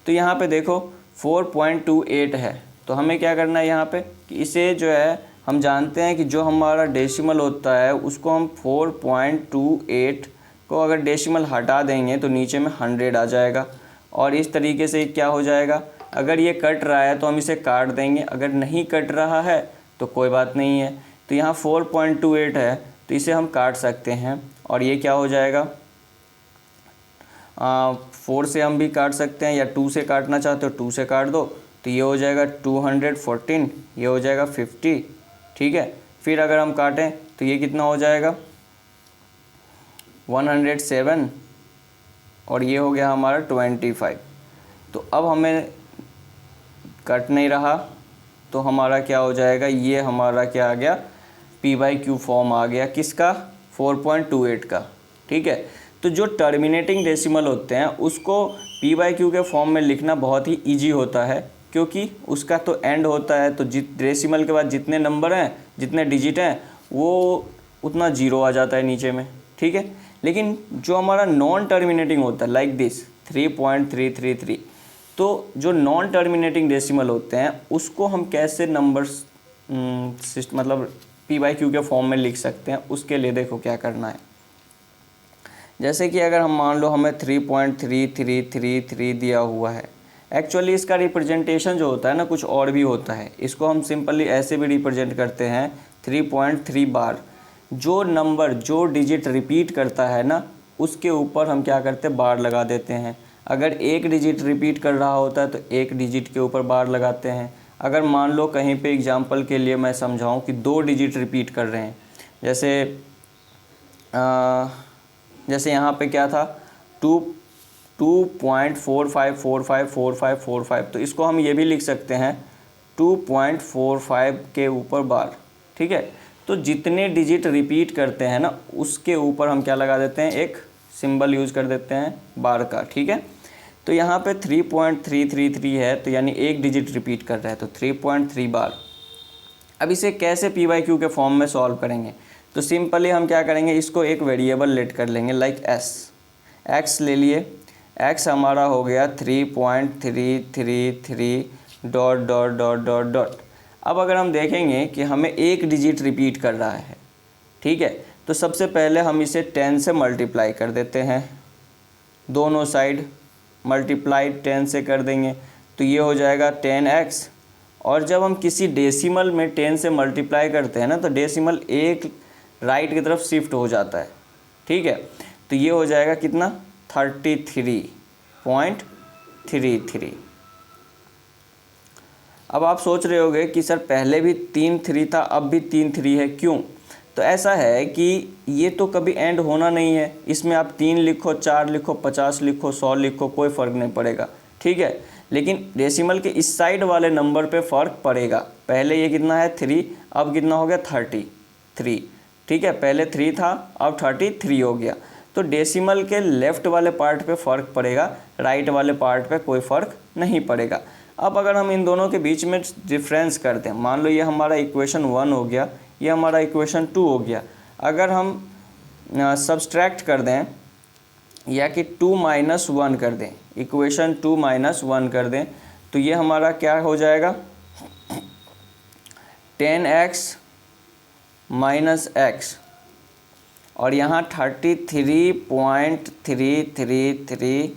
तो यहाँ पे देखो 4.28 है तो हमें क्या करना है यहाँ पे कि इसे जो है हम जानते हैं कि जो हमारा डेसिमल होता है उसको हम 4.28 को अगर डेसिमल हटा देंगे तो नीचे में 100 आ जाएगा। और इस तरीके से क्या हो जाएगा, अगर ये कट रहा है तो हम इसे काट देंगे, अगर नहीं कट रहा है तो कोई बात नहीं है। तो यहाँ 4.28 है, तो इसे हम काट सकते हैं और ये क्या हो जाएगा, 4 से हम भी काट सकते हैं, या 2 से काटना चाहते हो 2 से काट दो, तो ये हो जाएगा 214, ये हो जाएगा 50, ठीक है। फिर अगर हम काटें तो ये कितना हो जाएगा 107, और ये हो गया हमारा 25। तो अब हमें कट नहीं रहा, तो हमारा क्या हो जाएगा, ये हमारा क्या आ गया, p/q फॉर्म आ गया किसका, 4.28 का, ठीक है। तो जो टर्मिनेटिंग डेसिमल होते हैं उसको p/q के फॉर्म में लिखना बहुत ही ईजी होता है, क्योंकि उसका तो एंड होता है, तो डेसिमल के बाद जितने नंबर हैं, जितने डिजिट हैं, वो उतना जीरो आ जाता है नीचे में, ठीक है। लेकिन जो हमारा नॉन टर्मिनेटिंग होता है लाइक दिस 3.333, तो जो नॉन टर्मिनेटिंग डेसिमल होते हैं उसको हम कैसे नंबर्स मतलब p/q के फॉर्म में लिख सकते हैं, उसके लिए देखो क्या करना है। जैसे कि अगर हम मान लो हमें 3.3333 दिया हुआ है, एक्चुअली इसका रिप्रेजेंटेशन जो होता है ना कुछ और भी होता है। इसको हम सिंपली ऐसे भी रिप्रेजेंट करते हैं 3.3 बार। जो नंबर जो डिजिट रिपीट करता है ना उसके ऊपर हम क्या करते हैं, बार लगा देते हैं। अगर एक डिजिट रिपीट कर रहा होता है तो एक डिजिट के ऊपर बार लगाते हैं। अगर मान लो कहीं पे एग्जांपल के लिए मैं समझाऊं कि 2 डिजिट रिपीट कर रहे हैं, जैसे यहाँ पे क्या था 2.45454545, तो इसको हम ये भी लिख सकते हैं 2.45 के ऊपर बार, ठीक है। तो जितने डिजिट रिपीट करते हैं ना उसके ऊपर हम क्या लगा देते हैं, एक सिंबल यूज़ कर देते हैं बार का, ठीक है। तो यहाँ पे 3.333 है, तो यानी एक डिजिट रिपीट कर रहा है, तो 3.3 बार। अब इसे कैसे p/q के फॉर्म में सॉल्व करेंगे, तो सिंपली हम क्या करेंगे, इसको एक वेरिएबल लेट कर लेंगे लाइक x ले लिए। x हमारा हो गया 3.333 ... अब अगर हम देखेंगे कि हमें एक डिजिट रिपीट कर रहा है, ठीक है, तो सबसे पहले हम इसे 10 से मल्टीप्लाई कर देते हैं, दोनों साइड मल्टीप्लाई 10 से कर देंगे, तो ये हो जाएगा 10x। और जब हम किसी डेसिमल में 10 से मल्टीप्लाई करते हैं ना तो डेसिमल एक राइट की तरफ शिफ्ट हो जाता है, ठीक है। तो ये हो जाएगा कितना 33.33। अब आप सोच रहे होंगे कि सर पहले भी 3 3 था, अब भी 3 3 है, क्यों? तो ऐसा है कि ये तो कभी एंड होना नहीं है, इसमें आप 3 लिखो, 4 लिखो, 50 लिखो, 100 लिखो, कोई फ़र्क नहीं पड़ेगा, ठीक है। लेकिन डेसिमल के इस साइड वाले नंबर पे फ़र्क पड़ेगा। पहले ये कितना है 3, अब कितना हो गया 33, ठीक है। पहले 3 था, अब 33 हो गया। तो डेसिमल के लेफ़्ट वाले पार्ट पे फ़र्क पड़ेगा, राइट वाले पार्ट पे कोई फ़र्क नहीं पड़ेगा। अब अगर हम इन दोनों के बीच में डिफरेंस करते हैं, मान लो ये हमारा इक्वेशन 1 हो गया, ये हमारा इक्वेशन 2 हो गया। अगर हम सब्सट्रैक्ट कर दें या कि 2 - 1 कर दें, इक्वेशन 2 - 1 कर दें, तो ये हमारा क्या हो जाएगा 10x - x, और यहाँ 33.333 ...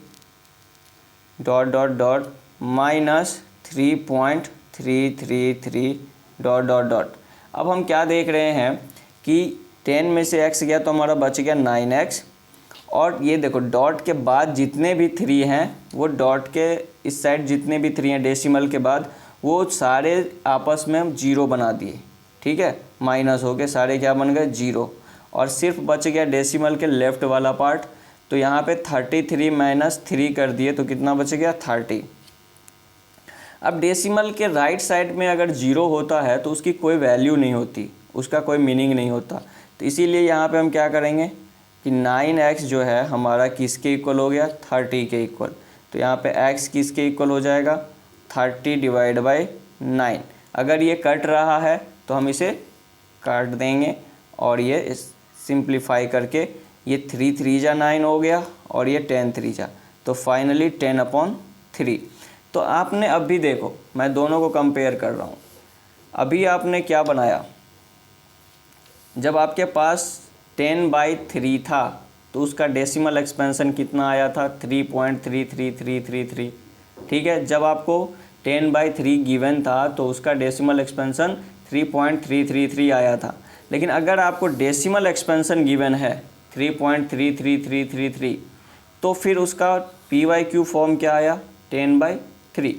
-3.333 ... अब हम क्या देख रहे हैं कि 10 में से x गया तो हमारा बच गया 9x, और ये देखो डॉट के बाद जितने भी 3 हैं वो डॉट के इस साइड जितने भी 3 हैं डेसिमल के बाद वो सारे आपस में हम जीरो बना दिए, ठीक है, माइनस हो गए, सारे क्या बन गए जीरो, और सिर्फ बच गया डेसिमल के लेफ़्ट वाला पार्ट। तो यहाँ पे 33 - 3 कर दिए तो कितना बच गया 30। अब डेसिमल के राइट साइड में अगर जीरो होता है तो उसकी कोई वैल्यू नहीं होती, उसका कोई मीनिंग नहीं होता। तो इसीलिए यहाँ पे हम क्या करेंगे कि 9x जो है हमारा किसके इक्वल हो गया 30 के इक्वल। तो यहाँ पे x किसके इक्वल हो जाएगा 30/9। अगर ये कट रहा है तो हम इसे काट देंगे, और ये सिंप्लीफाई करके ये 3 3 जा 9 हो गया, और ये 10 3 जा, तो फाइनली 10/3। तो आपने अभी देखो मैं दोनों को कंपेयर कर रहा हूँ, अभी आपने क्या बनाया, जब आपके पास 10/3 था तो उसका डेसिमल एक्सपेंशन कितना आया था 3.33333, ठीक है। जब आपको 10/3 गिवन था तो उसका डेसिमल एक्सपेंशन 3.333 आया था। लेकिन अगर आपको डेसिमल एक्सपेंशन गिवन है 3.33333, तो फिर उसका PYQ फॉर्म क्या आया 10/3।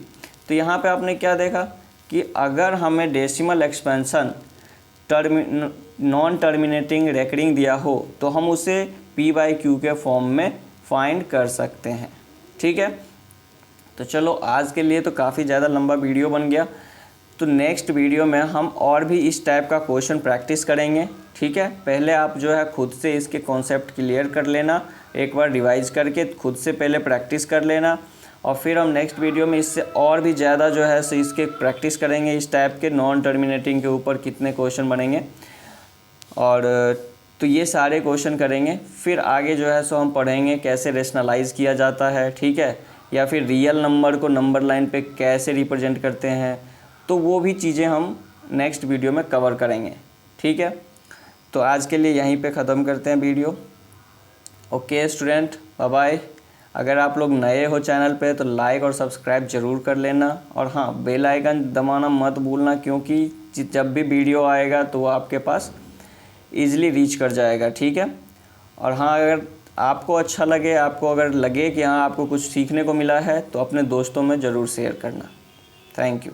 तो यहाँ पे आपने क्या देखा कि अगर हमें decimal expansion non terminating recurring दिया हो तो हम उसे PYQ के फॉर्म में फाइंड कर सकते हैं। ठीक है, तो चलो आज के लिए तो काफ़ी ज़्यादा लंबा वीडियो बन गया। तो नेक्स्ट वीडियो में हम और भी इस टाइप का क्वेश्चन प्रैक्टिस करेंगे। ठीक है, पहले आप जो है खुद से इसके कॉन्सेप्ट क्लियर कर लेना, एक बार रिवाइज करके खुद से पहले प्रैक्टिस कर लेना, और फिर हम नेक्स्ट वीडियो में इससे और भी ज़्यादा जो है सो इसके प्रैक्टिस करेंगे। इस टाइप के नॉन टर्मिनेटिंग के ऊपर कितने क्वेश्चन बनेंगे, और तो ये सारे क्वेश्चन करेंगे। फिर आगे जो है सो हम पढ़ेंगे कैसे रेशनलाइज किया जाता है, ठीक है, या फिर रियल नंबर को नंबर लाइन पे कैसे रिप्रेजेंट करते हैं, तो वो भी चीज़ें हम नेक्स्ट वीडियो में कवर करेंगे। ठीक है, तो आज के लिए यहीं पे ख़त्म करते हैं video. Okay student, bye bye. अगर आप लोग नए हो चैनल पे तो लाइक और सब्सक्राइब ज़रूर कर लेना, और हाँ, बेल आइकन दबाना मत भूलना, क्योंकि जब भी वीडियो आएगा तो वो आपके पास ईज़िली रीच कर जाएगा। ठीक है, और हाँ, अगर आपको अच्छा लगे, आपको अगर लगे कि हाँ आपको कुछ सीखने को मिला है, तो अपने दोस्तों में ज़रूर शेयर करना। Thank you.